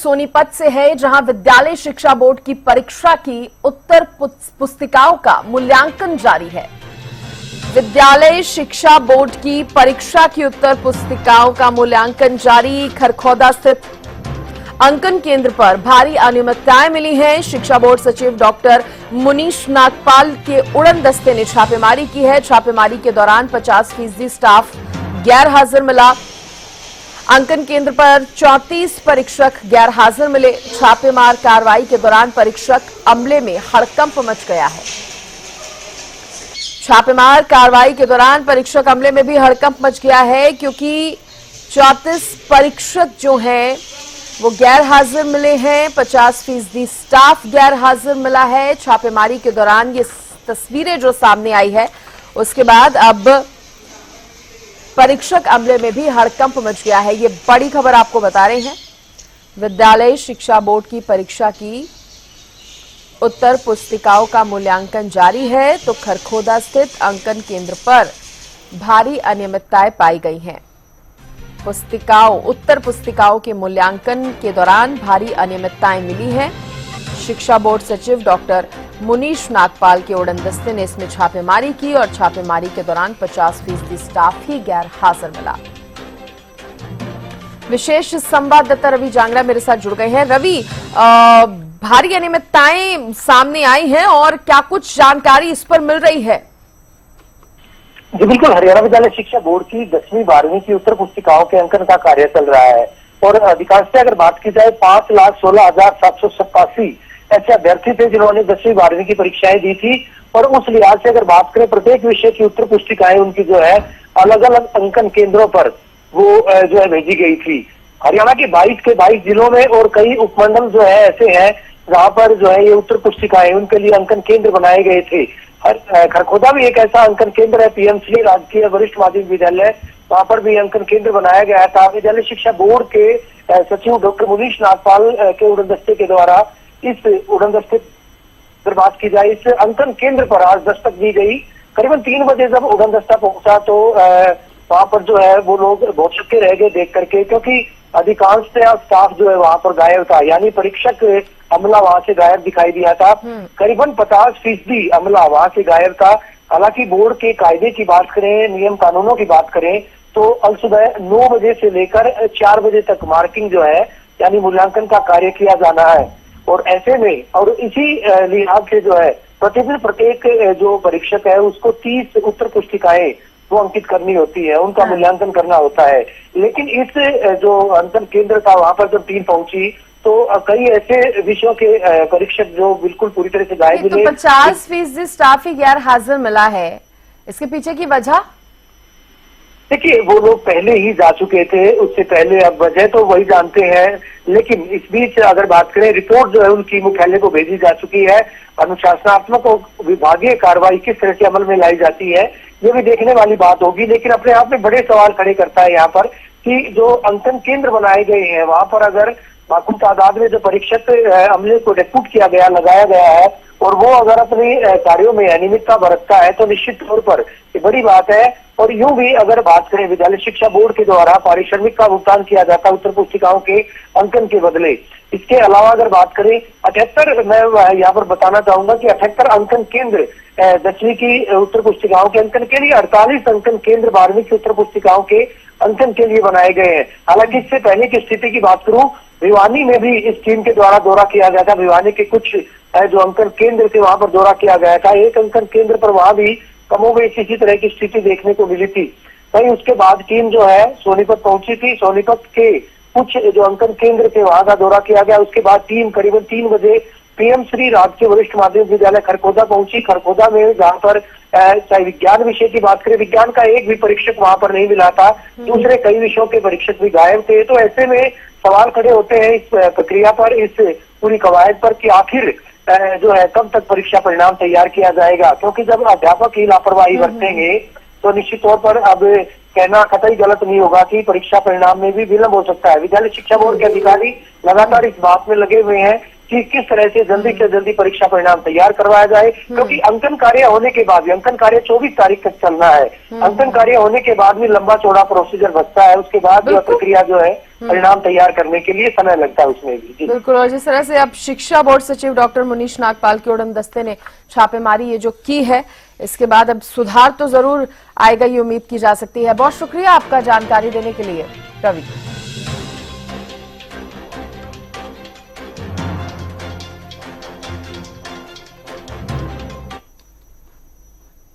सोनीपत से है, जहां विद्यालय शिक्षा बोर्ड की परीक्षा की उत्तर पुस्तिकाओं का मूल्यांकन जारी है। विद्यालय शिक्षा बोर्ड की परीक्षा की उत्तर पुस्तिकाओं का मूल्यांकन जारी। खरखौदा स्थित अंकन केंद्र पर भारी अनियमितताएं मिली हैं। शिक्षा बोर्ड सचिव डॉक्टर मुनीश नागपाल के उड़न दस्ते ने छापेमारी की है। छापेमारी के दौरान 50% स्टाफ गैर हाजिर मिला। अंकन केंद्र पर 34 परीक्षक गैर हाजिर मिले। छापेमार कार्रवाई के दौरान परीक्षक अमले में हड़कंप मच गया है। छापेमार कार्रवाई के दौरान परीक्षक अमले में भी हड़कंप मच गया है, क्योंकि 34 परीक्षक जो हैं वो गैर हाजिर मिले हैं। 50% स्टाफ गैर हाजिर मिला है। छापेमारी के दौरान ये तस्वीरें जो सामने आई है, उसके बाद अब परीक्षक अमले में भी हड़कंप मच गया है। ये बड़ी खबर आपको बता रहे हैं। विद्यालय शिक्षा बोर्ड की परीक्षा की उत्तर पुस्तिकाओं का मूल्यांकन जारी है, तो खरखौदा स्थित अंकन केंद्र पर भारी अनियमितताएं पाई गई हैं। उत्तर पुस्तिकाओं के मूल्यांकन के दौरान भारी अनियमितताएं मिली हैं। शिक्षा बोर्ड सचिव डॉक्टर मुनीश नागपाल के उड़न दस्ते ने इसमें छापेमारी की और छापेमारी के दौरान 50% स्टाफ ही गैर हाजिर मिला। विशेष संवाददाता रवि जांगड़ा मेरे साथ जुड़ गए हैं। रवि, भारी अनियमितताएं सामने आई हैं और क्या कुछ जानकारी इस पर मिल रही है? जी बिल्कुल, हरियाणा विद्यालय शिक्षा बोर्ड की 10वीं 12वीं की उत्तर पुस्तिकाओं के अंकन का कार्य चल रहा है और अधिकांशतः अगर बात की जाए 5,16,787 ऐसे अभ्यर्थी थे जिन्होंने 10वीं 12वीं की परीक्षाएं दी थी। और उस लिहाज से अगर बात करें, प्रत्येक विषय की उत्तर पुस्तिकाएं उनकी जो है अलग अलग अंकन केंद्रों पर वो जो है भेजी गई थी। हरियाणा के 22 के 22 जिलों में और कई उपमंडल जो है ऐसे हैं जहां पर जो है ये उत्तर पुस्तिकाएं उनके लिए अंकन केंद्र बनाए गए थे। खरखौदा भी एक ऐसा अंकन केंद्र है। पीएमसी राजकीय वरिष्ठ माध्यमिक विद्यालय, वहां पर भी अंकन केंद्र बनाया गया था। विद्यालय शिक्षा बोर्ड के सचिव डॉक्टर मुनीश नागपाल के उड़न दस्ते के द्वारा इस उड़न दस्ते पर बात की जाए, इस अंकन केंद्र पर आज दस्तक दी गई। करीबन 3 बजे जब उड़न दस्ता पहुंचा तो वहां पर जो है वो लोग बहुत चुके रह गए देख करके, क्योंकि अधिकांशतः स्टाफ जो है वहां पर गायब था, यानी परीक्षक अमला वहां से गायब दिखाई दिया था। करीबन 50% अमला वहां से गायब था। हालांकि बोर्ड के कायदे की बात करें, नियम कानूनों की बात करें, तो अल सुबह 9 बजे से लेकर 4 बजे तक मार्किंग जो है यानी मूल्यांकन का कार्य किया जाना है। और ऐसे में और इसी लिहाज से जो है प्रतिदिन प्रत्येक जो परीक्षक है उसको 30 उत्तर पुस्तिकाएं वो अंकित करनी होती है, उनका मूल्यांकन करना होता है। लेकिन इस जो अंकन केंद्र था वहां पर जब टीम पहुंची तो कई ऐसे विषयों के परीक्षक जो बिल्कुल पूरी तरह से गायब मिले। 50% स्टाफ ही गैर हाजिर मिला है, इसके पीछे की वजह? देखिए, वो लोग पहले ही जा चुके थे, उससे पहले अब वजह तो वही जानते हैं। लेकिन इस बीच अगर बात करें, रिपोर्ट जो है उनकी मुख्यालय को भेजी जा चुकी है। अनुशासनात्मक और विभागीय कार्रवाई किस तरह से अमल में लाई जाती है ये भी देखने वाली बात होगी। लेकिन अपने आप में बड़े सवाल खड़े करता है यहाँ पर कि जो अंकन केंद्र बनाए गए हैं वहां पर अगर माकूल तादाद में जो परीक्षक अमले को रिक्रूट किया गया, लगाया गया है और वो अगर अपने कार्यों में अनियमितता बरतता है तो निश्चित तौर पर ये बड़ी बात है। और यूं भी अगर बात करें, विद्यालय शिक्षा बोर्ड के द्वारा पारिश्रमिक का भुगतान किया जाता है उत्तर पुस्तिकाओं के अंकन के बदले। इसके अलावा अगर बात करें 78, मैं यहाँ पर बताना चाहूंगा कि 78 अंकन केंद्र 10वीं की उत्तर पुस्तिकाओं के अंकन के लिए, 48 अंकन केंद्र 12वीं की उत्तर पुस्तिकाओं के अंकन के लिए बनाए गए हैं। हालांकि इससे पहले की स्थिति की बात करूं, भिवानी में भी इस टीम के द्वारा दौरा किया गया था। भिवानी के कुछ जो अंकन केंद्र थे वहां पर दौरा किया गया था। एक अंकन केंद्र पर वहां भी कमोबेश इसी तरह की स्थिति देखने को मिली थी। वहीं उसके बाद टीम जो है सोनीपत पहुंची थी। सोनीपत के कुछ जो अंकन केंद्र थे वहां का दौरा किया गया। उसके बाद टीम करीबन 3 बजे पीएम श्री राजकीय वरिष्ठ माध्यमिक विद्यालय खरखौदा पहुंची। खरखौदा में जहां पर चाहे विज्ञान विषय की बात करें, विज्ञान का एक भी परीक्षक वहां पर नहीं मिला था। दूसरे कई विषयों के परीक्षक भी गायब थे। तो ऐसे में सवाल खड़े होते हैं इस प्रक्रिया पर, इस पूरी कवायद पर कि आखिर जो है कब तक परीक्षा परिणाम तैयार किया जाएगा। क्योंकि जब अध्यापक ही लापरवाही बरतेंगे तो निश्चित तौर पर अब कहना कतई गलत नहीं होगा कि परीक्षा परिणाम में भी विलंब हो सकता है। विद्यालय शिक्षा बोर्ड के अधिकारी लगातार इस बात में लगे हुए हैं कि किस तरह से जल्दी परीक्षा परिणाम तैयार करवाया जाए, क्योंकि अंकन कार्य होने के बाद भी, अंकन कार्य 24 तारीख तक चलना है, अंकन कार्य होने के बाद भी लंबा चौड़ा प्रोसीजर बचता है, उसके बाद जो प्रक्रिया जो है परिणाम तैयार करने के लिए समय लगता है उसमें भी। बिल्कुल, और जिस तरह से अब शिक्षा बोर्ड सचिव डॉक्टर मुनीश नागपाल के उड़न दस्ते ने छापेमारी ये जो की है, इसके बाद अब सुधार तो जरूर आएगा, ये उम्मीद की जा सकती है। बहुत शुक्रिया आपका जानकारी देने के लिए रवि।